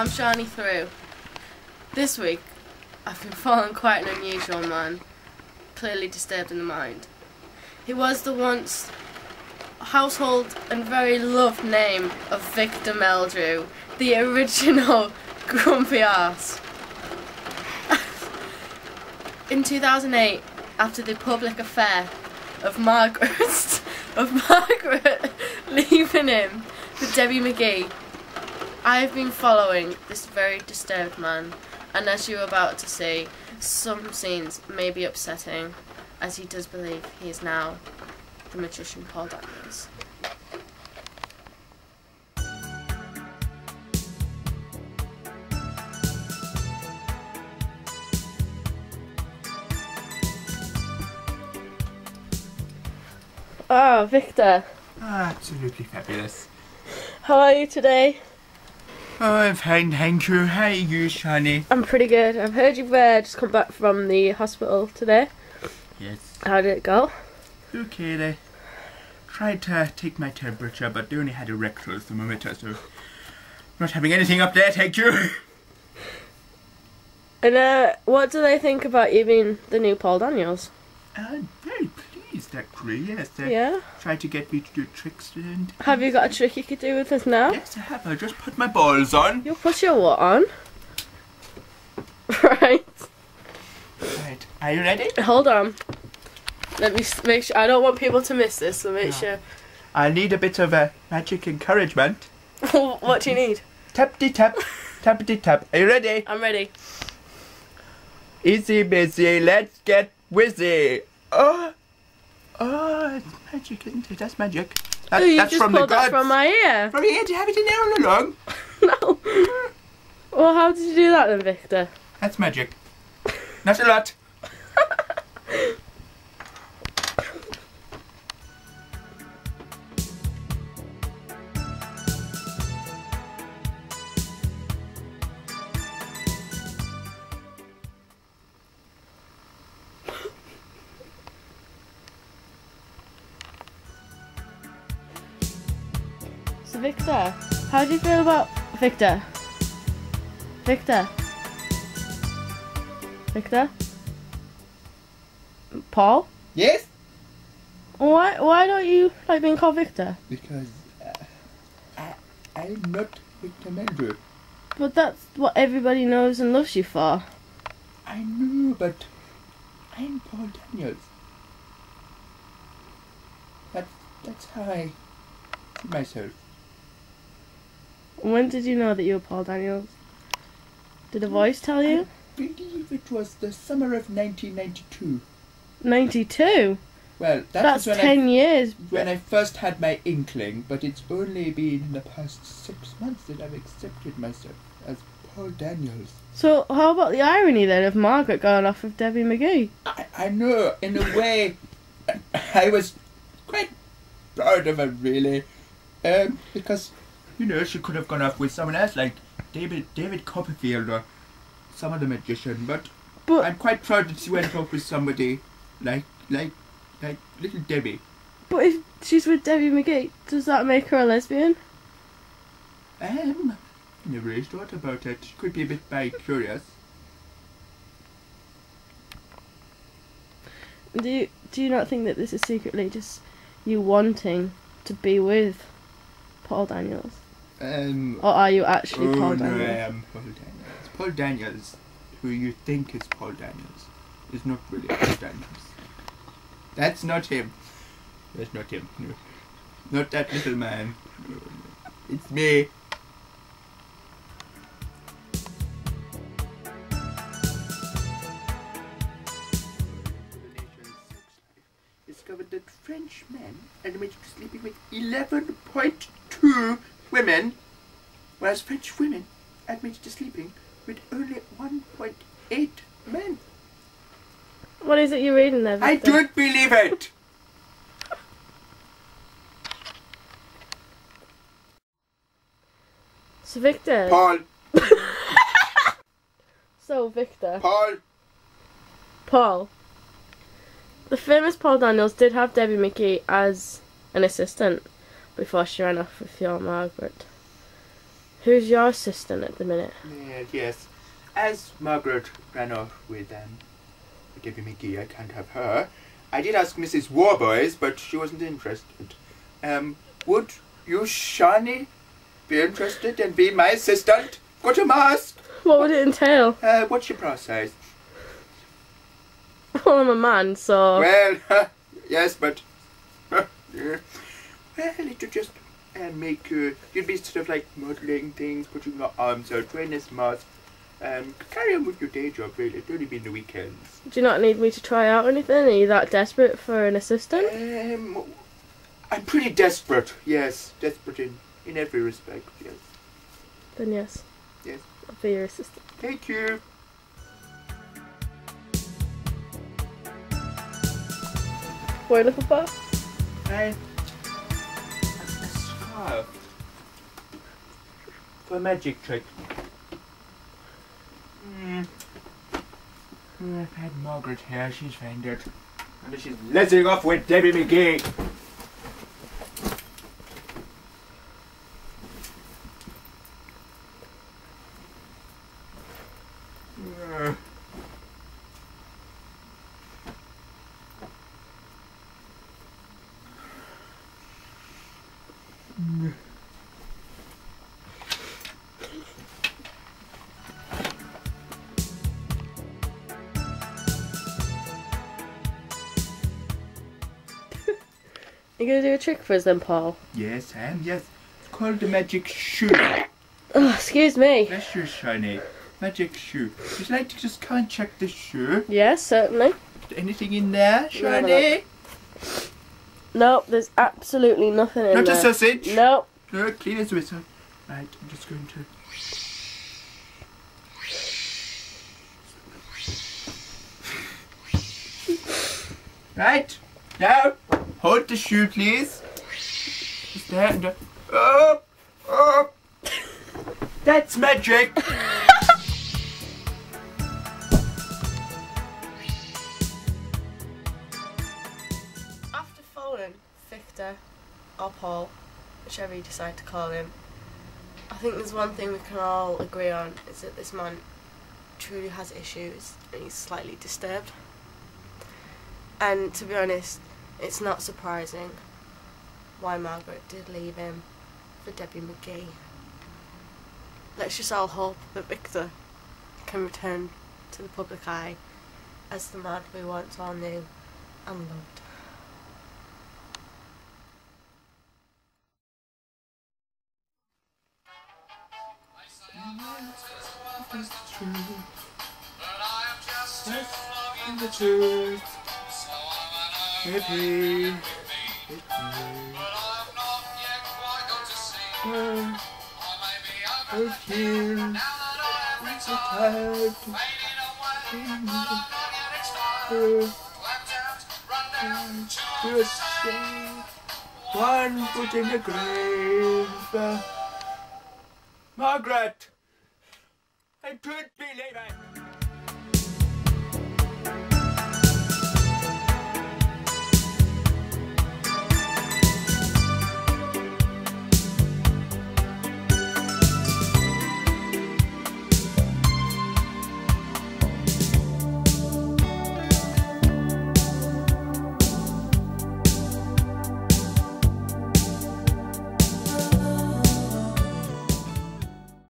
I'm Siany through. This week, I've been following quite an unusual man, clearly disturbed in the mind. He was the once household and very loved name of Victor Meldrew, the original grumpy arse. In 2008, after the public affair of Margaret leaving him for Debbie McGee, I have been following this very disturbed man, and as you're about to see, some scenes may be upsetting, as he does believe he is now the magician Paul Daniels. Oh, Victor. Absolutely fabulous. How are you today? Oh, I'm fine, thank you. How are you, Siany? I'm pretty good. I've heard you've just come back from the hospital today. Yes. How did it go? Okay, they tried to take my temperature, but they only had a rectal thermometer, so not having anything up there, thank you. And what do they think about you being the new Paul Daniels? I'm very pleased, actually, yes. Yeah? Tried to get me to do tricks and... Have you got a trick you could do with us now? Yes, I have. I just put my balls on. You'll put your what on? Right. Right. Are you ready? Hold on. Let me make sure. I don't want people to miss this, so make sure. I need a bit of magic encouragement. What do you need? Tappity-tap, tappity-tap. Are you ready? I'm ready. Easy busy, let's get wizzy. Oh, it's magic, isn't it? That's magic. Oh, you that's just from the pulled that gods. from my ear. From your ear? Do you have it in there all along? No. Well, how did you do that then, Victor? That's magic. Not a lot. So, Victor, how do you feel about Victor? Victor? Victor? Paul? Yes? Why don't you like being called Victor? Because I'm not Victor Meldrew. But that's what everybody knows and loves you for. I know, but I'm Paul Daniels. That's how I see myself. When did you know that you were Paul Daniels? Did a voice tell you? I believe it was the summer of 1992. 92? Well, That's was when 10 years. when I first had my inkling, but it's only been in the past 6 months that I've accepted myself as Paul Daniels. So how about the irony then of Margaret going off with Debbie McGee? I know, in a way, I was quite proud of her, really. Because, you know, she could have gone off with someone else, like David Copperfield or some other magician, but I'm quite proud that she went off with somebody like little Debbie. But if she's with Debbie McGee, does that make her a lesbian? I never really thought about it. She could be a bit bi-curious. Do you not think that this is secretly just you wanting to be with Paul Daniels? Or are you actually Paul Daniels? No, I am Paul Daniels. Paul Daniels, who you think is Paul Daniels, is not really Paul Daniels. That's not him. That's not him. No. Not that little man. No, no. It's me. Discovered that French men admitted to sleeping with 11.2 women, whereas French women admitted to sleeping with only 1.8 men. What is it you're reading there, Victor? I don't believe it! So Victor... Paul! So Victor... Paul! The famous Paul Daniels did have Debbie McGee as an assistant before she ran off with your Margaret. Who's your assistant at the minute? Yes. As Margaret ran off with Debbie McGee, I can't have her. I did ask Mrs. Warboys, but she wasn't interested. Would you, Siany, be interested in being my assistant? Got a mask? What would it entail? What's your process? Well, I'm a man, so... Well, yes, but... yeah. Well, it would just make you... You'd be sort of like modelling things, putting your arms out, wearing this mask. Carry on with your day job, really. It'd only be in the weekends. Do you not need me to try out or anything? Are you that desperate for an assistant? I'm pretty desperate, yes. Desperate in every respect, yes. Then yes. Yes. I'll be your assistant. Thank you. What are you looking for? A scarf. For a magic trick. I've had Margaret here, she's found it. And she's letting off with Debbie McGee. You gonna do a trick for us then, Paul? Yes, I am, yes. It's called the magic shoe. Oh, excuse me. Bless you, Siany. Magic shoe. Would you like to just come and check the shoe? Yes, certainly. Anything in there, Siany? Nope, there's absolutely nothing in Not there. a sausage? Nope. No, clean as a whistle. Right, I'm just going to... Right, now, hold the shoe, please. Just there and up, up. That's magic. After following Victor or Paul, whichever you decide to call him, I think there's one thing we can all agree on, is that this man truly has issues and he's slightly disturbed. And to be honest, it's not surprising why Margaret did leave him for Debbie McGee. Let's just all hope that Victor can return to the public eye as the man we once all knew and loved. The truth. Maybe. One foot in the grave. Margaret! I couldn't believe it!